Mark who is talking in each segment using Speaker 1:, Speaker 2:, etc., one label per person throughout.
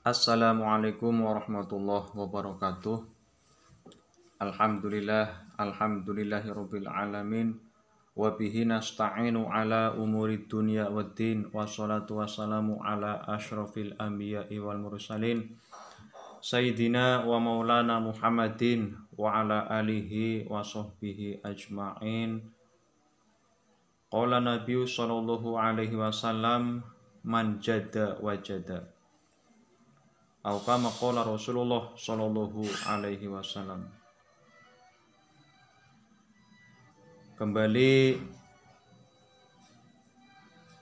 Speaker 1: Assalamualaikum warahmatullahi wabarakatuh. Alhamdulillahirabbil alamin wa bihi nasta'inu ala umuri dunya waddin wassalatu wassalamu ala asyrafil anbiya'i wal mursalin sayyidina wa maulana Muhammadin wa ala alihi wa sahbihi ajma'in. Qala Nabi sallallahu alaihi wasallam man jada wajada. Atau kama qala Rasulullah sallallahu alaihi wasallam. Kembali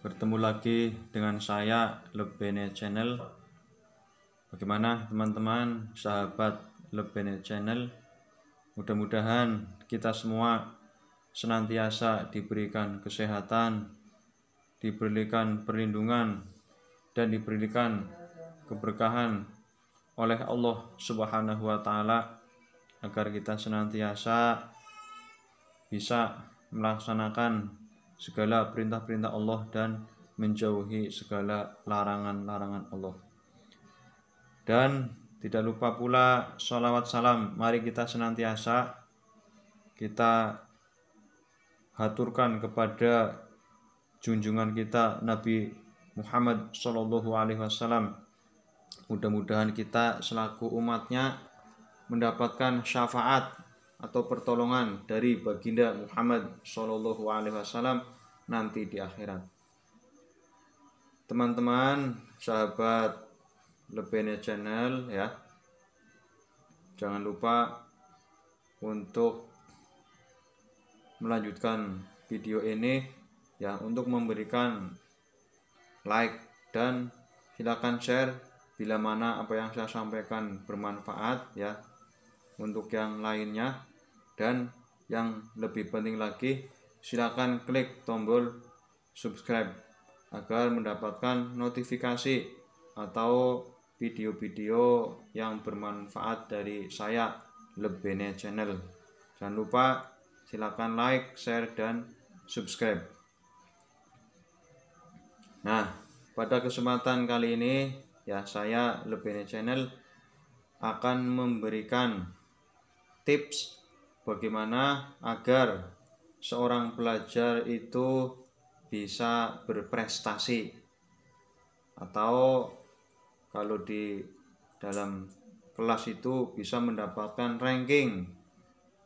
Speaker 1: bertemu lagi dengan saya Lebene Channel. Bagaimana teman-teman sahabat Lebene Channel? Mudah-mudahan kita semua senantiasa diberikan kesehatan, diberikan perlindungan, dan diberikan keberkahan oleh Allah Subhanahu wa Ta'ala, agar kita senantiasa bisa melaksanakan segala perintah-perintah Allah dan menjauhi segala larangan-larangan Allah. Dan tidak lupa pula sholawat salam, mari kita senantiasa kita haturkan kepada junjungan kita Nabi Muhammad Sallallahu Alaihi Wasallam. Mudah-mudahan kita selaku umatnya mendapatkan syafaat atau pertolongan dari baginda Muhammad Sallallahu Alaihi Wasallam nanti di akhirat. Teman-teman sahabat Lebene Channel ya, jangan lupa untuk melanjutkan video ini ya, untuk memberikan like dan silakan share bila mana apa yang saya sampaikan bermanfaat ya untuk yang lainnya. Dan yang lebih penting lagi, silakan klik tombol subscribe agar mendapatkan notifikasi atau video-video yang bermanfaat dari saya Lebene Channel. Jangan lupa silakan like, share, dan subscribe. Nah, pada kesempatan kali ini ya, saya Lebene Channel akan memberikan tips bagaimana agar seorang pelajar itu bisa berprestasi, atau kalau di dalam kelas itu bisa mendapatkan ranking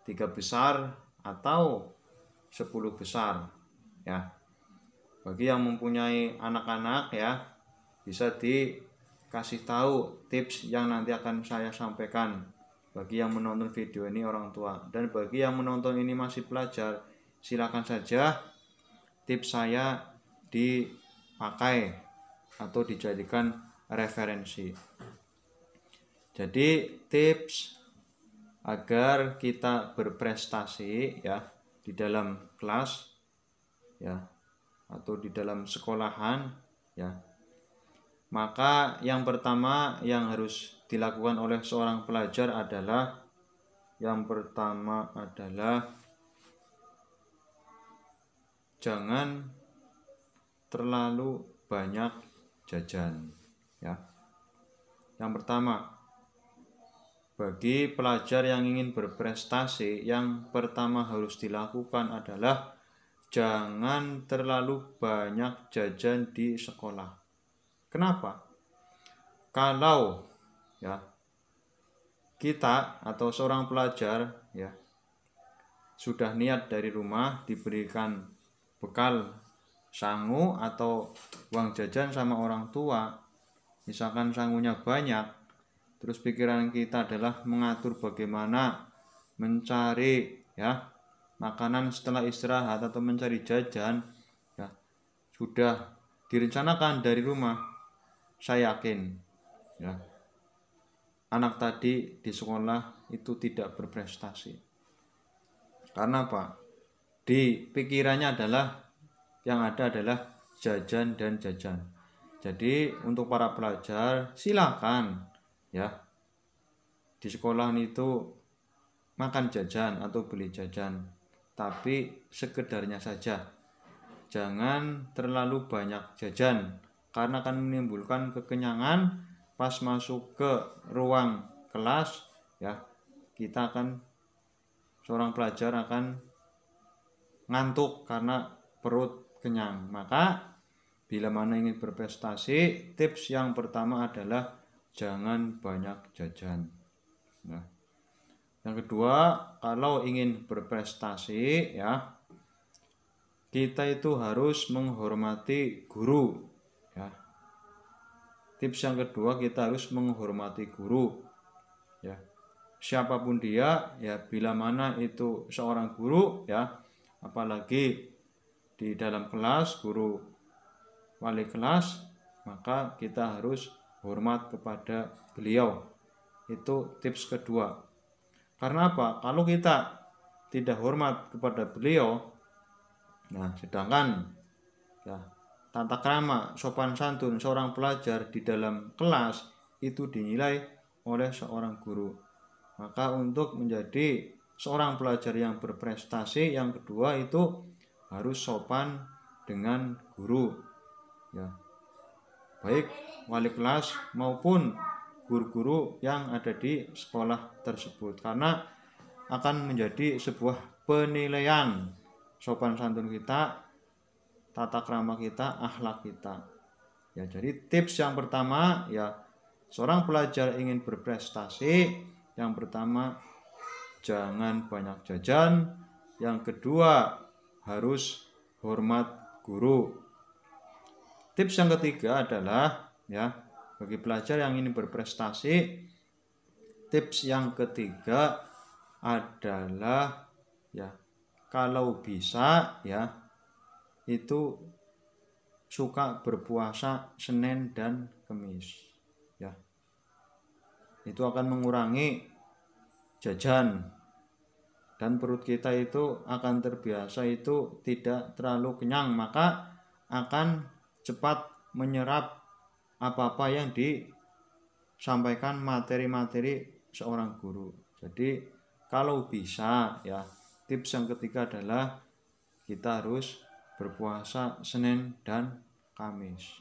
Speaker 1: 3 besar atau 10 besar ya. Bagi yang mempunyai anak-anak ya, bisa dikasih tahu tips yang nanti akan saya sampaikan bagi yang menonton video ini orang tua. Dan bagi yang menonton ini masih pelajar, silakan saja tips saya dipakai atau dijadikan referensi. Jadi tips agar kita berprestasi ya di dalam kelas ya, atau di dalam sekolahan ya, maka yang pertama yang harus dilakukan oleh seorang pelajar adalah jangan terlalu banyak jajan ya. Yang pertama, bagi pelajar yang ingin berprestasi, yang pertama harus dilakukan adalah jangan terlalu banyak jajan di sekolah. Kenapa? Kalau ya kita atau seorang pelajar ya sudah niat dari rumah diberikan bekal sangu atau uang jajan sama orang tua, misalkan sangunya banyak, terus pikiran kita adalah mengatur bagaimana mencari ya makanan setelah istirahat atau mencari jajan ya, sudah direncanakan dari rumah, saya yakin ya anak tadi di sekolah itu tidak berprestasi. Karena apa? Di pikirannya yang ada adalah jajan dan jajan. Jadi untuk para pelajar silakan ya di sekolah itu makan jajan atau beli jajan, tapi sekedarnya saja. Jangan terlalu banyak jajan karena akan menimbulkan kekenyangan pas masuk ke ruang kelas ya, kita akan, seorang pelajar akan ngantuk karena perut kenyang. Maka bila mana ingin berprestasi, tips yang pertama adalah jangan banyak jajan. Nah, yang kedua, kalau ingin berprestasi ya, kita itu harus menghormati guru ya. Tips yang kedua, kita harus menghormati guru ya. Siapapun dia ya, bila mana itu seorang guru ya, apalagi di dalam kelas, guru wali kelas, maka kita harus hormat kepada beliau. Itu tips kedua. Karena apa? Kalau kita tidak hormat kepada beliau, nah, sedangkan ya, tata krama, sopan santun seorang pelajar di dalam kelas itu dinilai oleh seorang guru. Maka untuk menjadi seorang pelajar yang berprestasi, yang kedua itu harus sopan dengan guru ya. Baik wali kelas maupun guru-guru yang ada di sekolah tersebut. Karena akan menjadi sebuah penilaian sopan santun kita, tata krama kita, akhlak kita. Ya, jadi tips yang pertama ya, seorang pelajar ingin berprestasi, yang pertama jangan banyak jajan, yang kedua harus hormat guru. Tips yang ketiga adalah ya, bagi pelajar yang ingin berprestasi, tips yang ketiga adalah ya, kalau bisa ya, itu suka berpuasa Senin dan Kamis ya. Itu akan mengurangi jajan dan perut kita itu akan terbiasa itu tidak terlalu kenyang, maka akan cepat menyerap apa-apa yang disampaikan materi-materi seorang guru. Jadi kalau bisa ya, tips yang ketiga adalah kita harus berpuasa Senin dan Kamis.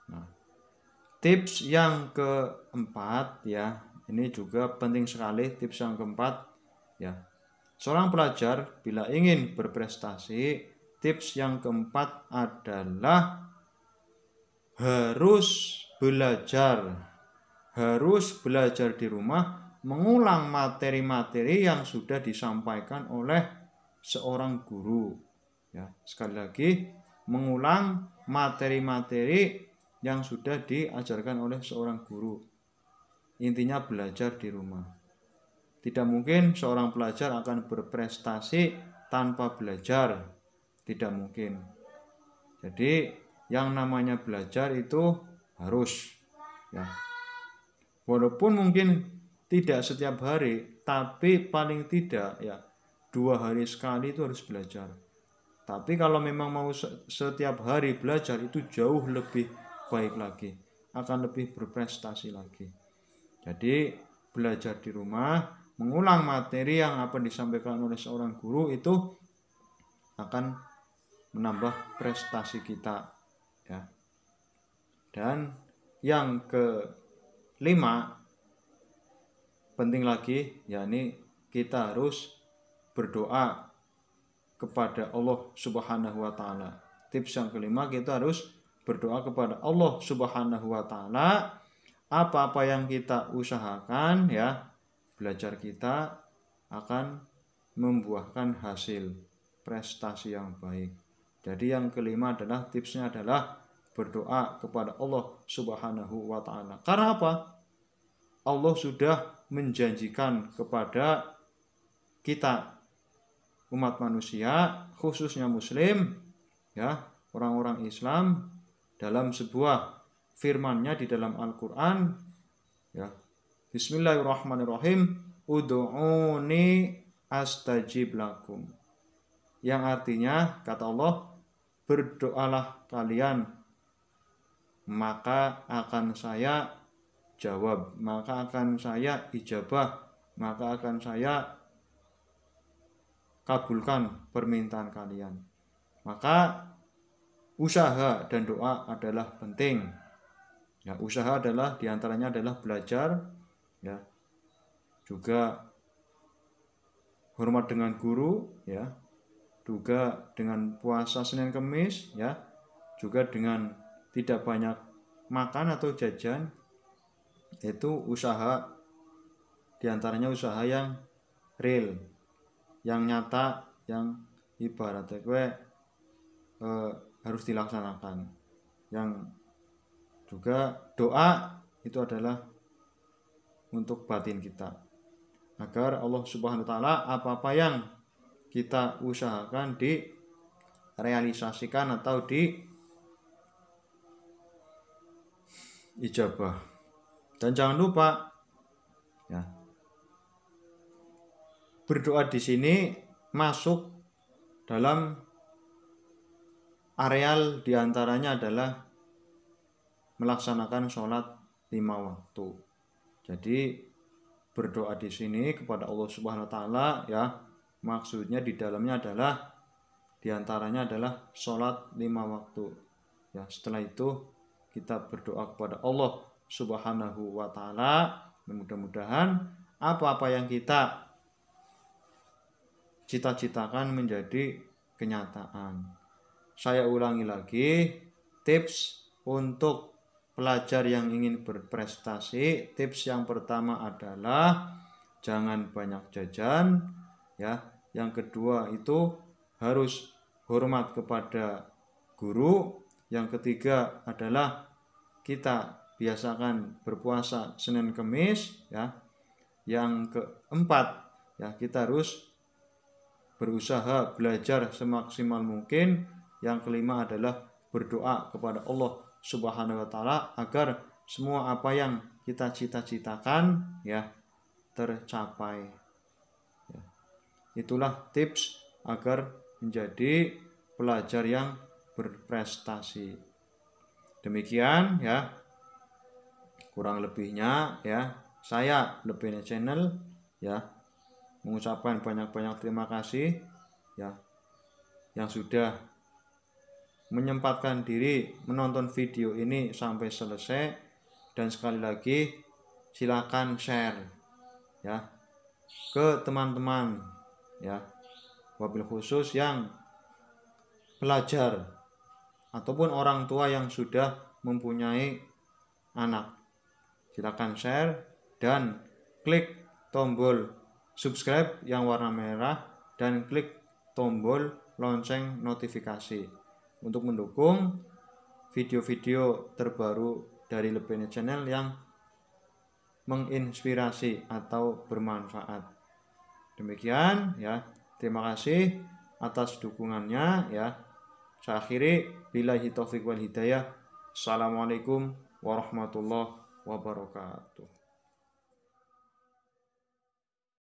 Speaker 1: Nah, tips yang keempat ya, ini juga penting sekali. Tips yang keempat ya, seorang pelajar bila ingin berprestasi, tips yang keempat adalah harus belajar di rumah, mengulang materi-materi yang sudah disampaikan oleh seorang guru ya. Sekali lagi, mengulang materi-materi yang sudah diajarkan oleh seorang guru. Intinya belajar di rumah. Tidak mungkin seorang pelajar akan berprestasi tanpa belajar. Tidak mungkin. Jadi yang namanya belajar itu harus ya. Walaupun mungkin tidak setiap hari, tapi paling tidak ya 2 hari sekali itu harus belajar. Tapi kalau memang mau setiap hari belajar, itu jauh lebih baik lagi, akan lebih berprestasi lagi. Jadi belajar di rumah, mengulang materi yang apa disampaikan oleh seorang guru, itu akan menambah prestasi kita ya. Dan yang kelima, penting lagi, yakni kita harus berdoa kepada Allah Subhanahu wa taala. Tips yang kelima, kita harus berdoa kepada Allah Subhanahu wa taala. Apa-apa yang kita usahakan ya, belajar kita akan membuahkan hasil prestasi yang baik. Jadi yang kelima adalah, tipsnya adalah berdoa kepada Allah Subhanahu wa taala. Karena apa? Allah sudah menjanjikan kepada kita umat manusia, khususnya muslim ya, orang-orang Islam, dalam sebuah firman-Nya di dalam Al-Qur'an ya, Bismillahirrahmanirrahim, ud'uni astajib lakum. Yang artinya, kata Allah, berdoalah kalian maka akan saya jawab, maka akan saya ijabah, maka akan saya kabulkan permintaan kalian. Maka usaha dan doa adalah penting Ya, usaha adalah diantaranya adalah belajar, ya, juga hormat dengan guru, ya, juga dengan puasa Senin Kemis, ya, juga dengan tidak banyak makan atau jajan. Itu usaha, diantaranya usaha yang real, yang nyata, yang ibaratnya harus dilaksanakan. Yang juga doa itu adalah untuk batin kita, agar Allah Subhanahu wa taala apa-apa yang kita usahakan direalisasikan atau diijabah. Dan jangan lupa, ya, berdoa di sini masuk dalam areal, diantaranya adalah melaksanakan sholat 5 waktu. Jadi berdoa di sini kepada Allah Subhanahu wa taala, ya, maksudnya di dalamnya adalah diantaranya adalah sholat 5 waktu. Ya, setelah itu kita berdoa kepada Allah Subhanahu wa taala, mudah-mudahan apa-apa yang kita cita-citakan menjadi kenyataan. Saya ulangi lagi, tips untuk pelajar yang ingin berprestasi, tips yang pertama adalah jangan banyak jajan, ya. Yang kedua itu harus hormat kepada guru. Yang ketiga adalah kita biasakan berpuasa Senin Kemis, ya. Yang keempat, ya, kita harus berusaha belajar semaksimal mungkin. Yang kelima adalah berdoa kepada Allah Subhanahu wa taala agar semua apa yang kita cita-citakan, ya, tercapai. Ya. Itulah tips agar menjadi pelajar yang berprestasi. Demikian, ya, kurang lebihnya, ya, saya LePene Channel, ya, mengucapkan banyak-banyak terima kasih, ya, yang sudah menyempatkan diri menonton video ini sampai selesai. Dan sekali lagi silakan share, ya, ke teman-teman, ya, wabil khusus yang pelajar ataupun orang tua yang sudah mempunyai anak. Silakan share dan klik tombol subscribe yang warna merah dan klik tombol lonceng notifikasi untuk mendukung video-video terbaru dari LePene Channel yang menginspirasi atau bermanfaat. Demikian, ya. Terima kasih atas dukungannya, ya. Saya akhiri, billahi taufiq wal hidayah. Assalamualaikum warahmatullahi wabarakatuh.